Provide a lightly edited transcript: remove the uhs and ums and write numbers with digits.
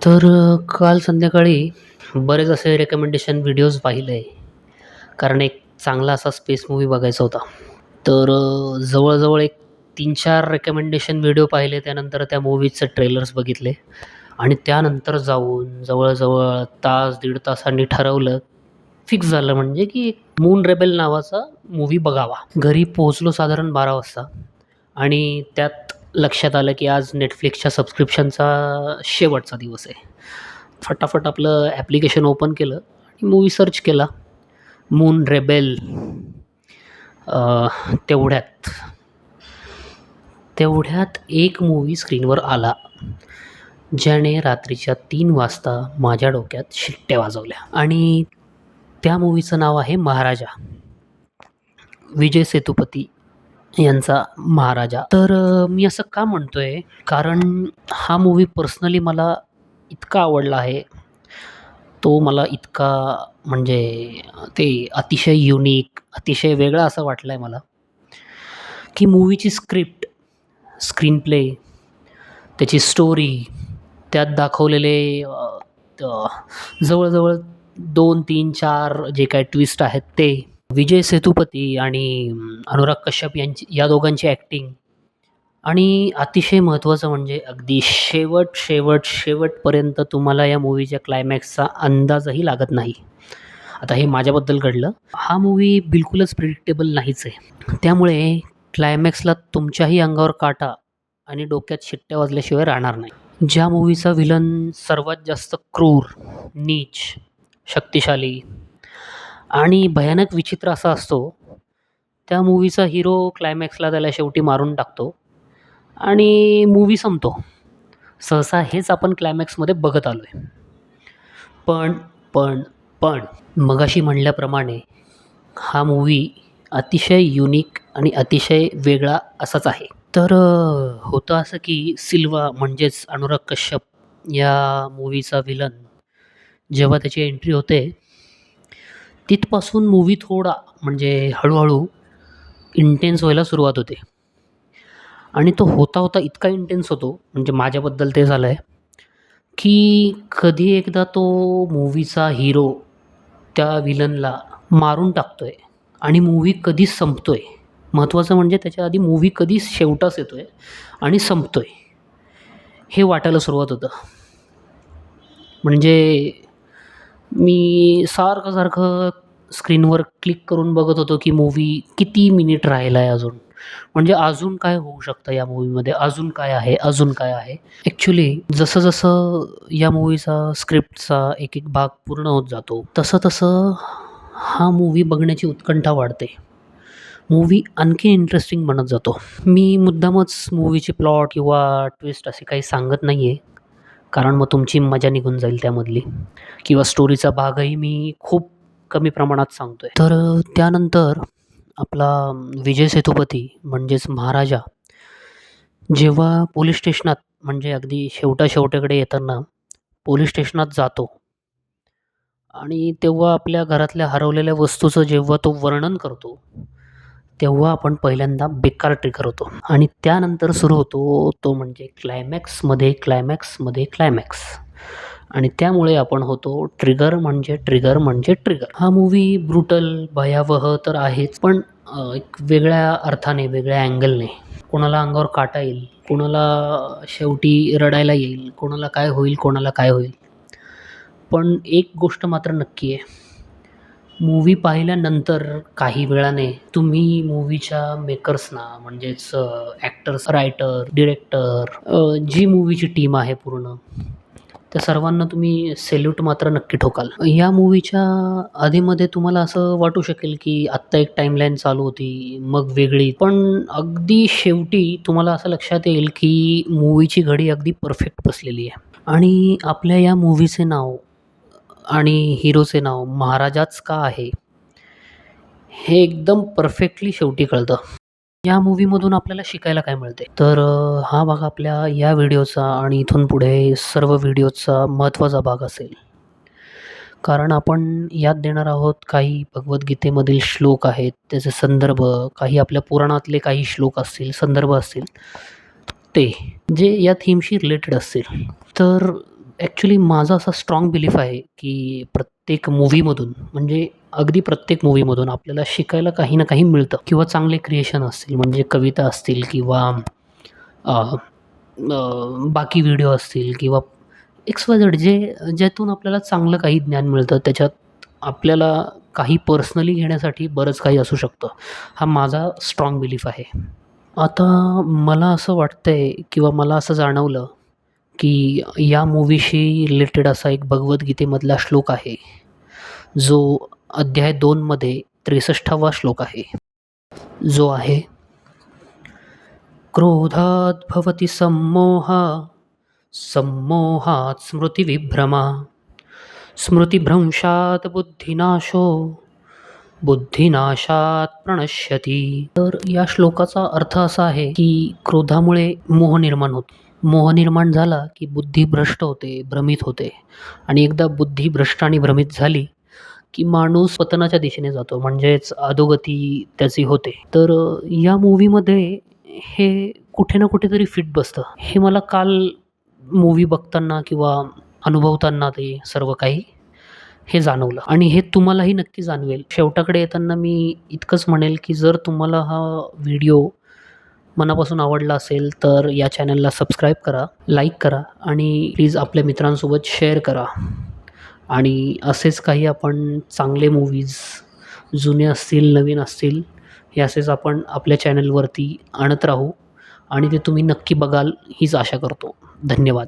काल संध्याकाळी बरेच असे रेकमेंडेशन व्हिडिओज पाहिले. कारण एक चांगला असा स्पेस मूव्ही बघायचा होता. जवळ-जवळ एक 3-4 रेकमेंडेशन व्हिडिओ पाहिले. त्यानंतर त्या मूव्हीचे ट्रेलर्स बघितले आणि त्यानंतर जाऊन जवळ-जवळ तास, दीड तासांनी ठरवलं, फिक्स झालं म्हणजे की मून रेबेल नावाचा मूव्ही बघावा. घरी पोहोचलो साधारण 12 वाजता आणि त्यात लक्षात आलं की आज Netflixच्या सबस्क्रिप्शनचा शेवटचा दिवस आहे. फटाफट आपलं ॲप्लिकेशन ओपन केलं आणि मूव्ही सर्च केला. Moon Rebel. अ, तेवढ्यात तेवढ्यात एक मूव्ही स्क्रीनवर आला, ज्याने रात्रीच्या 3 वाजता माझ्या डोक्यात शिट्ट्या वाजवल्या आणि त्या मूव्हीचं नाव आहे महाराजा. विजय सेतुपती यांचा महाराजा. मी असं का म्हणतोय? कारण हा मूव्ही पर्सनली मला इतका आवडला आहे. तो मला इतका म्हणजे ते अतिशय युनिक, अतिशय वेगळा असा वाटला आहे मला, की मूव्हीची स्क्रिप्ट, स्क्रीन प्ले, त्याची स्टोरी, त्यात दाखवलेले जवळ-जवळ 2, 3, 4 जे काही ट्विस्ट आहेत ते, विजय सेतुपती आणि अनुराग कश्यप यांची या दोघांची ॲक्टिंग आणि अतिशय महत्त्वाचं म्हणजे अगदी शेवटपर्यंत तुम्हाला या मूव्हीच्या क्लायमॅक्सचा अंदाजही लागत नाही. आता हे माझ्याबद्दल घडलं. हा मूव्ही बिलकुलच प्रिडिक्टेबल नाहीच आहे. त्यामुळे क्लायमॅक्सला तुमच्याही अंगावर काटा आणि डोक्यात शिट्ट्या वाजल्याशिवाय राहणार नाही. ज्या मूव्हीचा व्हिलन सर्वात जास्त क्रूर, नीच, शक्तिशाली आणि भयानक विचित्र असा असतो, त्या मूव्हीचा हिरो क्लायमॅक्सला त्याला शेवटी मारून टाकतो आणि मूव्ही संपतो. सहसा हेच आपण क्लायमॅक्समध्ये बघत आलोय. पण पण पण मगाशी म्हणल्याप्रमाणे हा मूव्ही अतिशय युनिक आणि अतिशय वेगळा असाच आहे. होतं असं की सिल्वा म्हणजेच अनुराग कश्यप या मूव्हीचा व्हिलन जेव्हा त्याची एंट्री होते, तिथपासून मूव्ही थोडा म्हणजे हळूहळू इंटेन्स व्हायला सुरुवात होते आणि तो होता इतका इंटेन्स होतो, म्हणजे माझ्याबद्दल ते झालं आहे, की कधी एकदा तो मूव्हीचा हिरो त्या व्हिलनला मारून टाकतोय आणि मूव्ही कधी संपतोय. महत्त्वाचं म्हणजे त्याच्या आधी मूव्ही कधी शेवटास येतोय आणि संपतोय हे वाटायला सुरुवात होतं. म्हणजे मी सारखं स्क्रीनवर क्लिक करून बघत होतो की मूव्ही किती मिनिट राहिला आहे अजून. म्हणजे अजून काय होऊ शकतं या मूव्हीमध्ये? अजून काय आहे? अजून काय आहे? ॲक्च्युली जसं या मूव्हीचा स्क्रिप्टचा एक भाग पूर्ण होत जातो, तसं हा मूव्ही बघण्याची उत्कंठा वाढते. मूव्ही आणखी इंटरेस्टिंग बनत जातो. मी मुद्दामच मूव्हीची प्लॉट किंवा ट्विस्ट असे काही सांगत नाही आहे, कारण मग तुमची मजा निघून जाईल त्यामधली, किंवा स्टोरीचा भागही मी खूप कमी प्रमाणात सांगतोय. त्यानंतर आपला विजय सेतुपती म्हणजेच महाराजा जेव्हा पोलीस स्टेशनात म्हणजे अगदी शेवटाकडे येताना पोलीस स्टेशनात जातो आणि तेव्हा आपल्या घरातल्या हरवलेल्या वस्तूचं जेव्हा तो वर्णन करतो, तेव्हा आपण पहिल्यांदा बेकार ट्रिगर होतो आणि त्यानंतर सुरू होतो तो म्हणजे क्लायमॅक्स आणि त्यामुळे आपण होतो ट्रिगर. हा मूव्ही ब्रुटल, भयावह तर आहेच, पण एक वेगळ्या अर्थाने, वेगळ्या अँगलने. कोणाला अंगावर काटा येईल, कोणाला शेवटी रडायला येईल, कोणाला काय होईल. पण एक गोष्ट मात्र नक्की आहे, मूव्ही पाहिल्यानंतर काही वेळाने तुम्ही मूव्हीच्या मेकर्सना म्हणजेच ॲक्टर्स, रायटर, डिरेक्टर, जी मूव्हीची टीम आहे पूर्ण, त्या सर्वांना तुम्ही सॅल्यूट मात्र नक्की ठोकाल. या मूव्हीच्या आधीमध्ये तुम्हाला असं वाटू शकेल की आत्ता एक टाईमलाईन चालू होती, मग वेगळी. पण अगदी शेवटी तुम्हाला असं लक्षात येईल की मूव्हीची घडी अगदी परफेक्ट बसलेली आहे आणि आपल्या या मूव्हीचे नाव आणि हिरोचे नाव महाराजाच का आहे, हे एकदम परफेक्टली शेवटी कळतं. या मूव्हीमधून आपल्याला शिकायला काय मिळते? हा भाग आपल्या या व्हिडिओचा आणि इथून पुढे सर्व व्हिडिओचा महत्त्वाचा भाग असेल. कारण आपण यात देणार आहोत काही भगवद्गीतेमधील श्लोक आहेत, त्याचे संदर्भ, काही आपल्या पुराणातले काही श्लोक असतील, संदर्भ असतील, ते जे या थीमशी रिलेटेड असतील. ॲक्च्युली माझा असा स्ट्राँग बिलीफ आहे, की प्रत्येक मूव्हीमधून म्हणजे अगदी प्रत्येक मूव्हीमधून आपल्याला शिकायला काही ना काही मिळतं किंवा चांगले क्रिएशन असतील म्हणजे कविता असतील किंवा अ, बाकी व्हिडिओ असतील किंवा एक्स-वाय-झेड ज्यातून आपल्याला चांगलं काही ज्ञान मिळतं. त्याच्यात आपल्याला काही पर्सनली घेण्यासाठी बरंच काही असू शकतं. हा माझा स्ट्राँग बिलीफ आहे. आता मला असं वाटतंय किंवा मला असं जाणवलं, की या मूव्हीशी रिलेटेड असा एक भगवद्गीतेमधला श्लोक आहे, जो अध्याय 2 मध्ये 63वा श्लोक आहे. जो आहे, क्रोधात् भवति सम्मोहः, सम्मोहात् स्मृतिविभ्रमः, स्मृतिभ्रंशात् बुद्धिनाशो, बुद्धिनाशात् प्रणश्यती. तर या श्लोकाचा अर्थ असा आहे, की क्रोधामुळे मोह निर्माण होतो. मोह निर्माण झाला, की बुद्धी भ्रष्ट होते, भ्रमित होते आणि एकदा बुद्धी भ्रष्ट आणि भ्रमित झाली, की माणूस पतनाच्या दिशेने जातो म्हणजेच अधोगती त्याची होते. तर या मूव्हीमध्ये हे कुठे ना कुठेतरी फिट बसतं. हे मला काल मूव्ही बघताना किंवा अनुभवताना ते सर्व काही हे जाणवलं आणि हे तुम्हालाही नक्की जाणवेल. शेवटाकडे येताना मी इतकंच म्हणेल, की जर तुम्हाला हा व्हिडिओ मनापासून आवडला असेल, तर या चॅनलला सबस्क्राईब करा, लाईक करा आणि प्लीज आपल्या मित्रांसोबत शेअर करा. आणि असेच काही आपण चांगले मूव्हीज जुने असतील, नवीन असतील, हे असेच आपण आपल्या चॅनलवरती आणत राहू आणि ते तुम्ही नक्की बघाल हीच आशा करतो. धन्यवाद.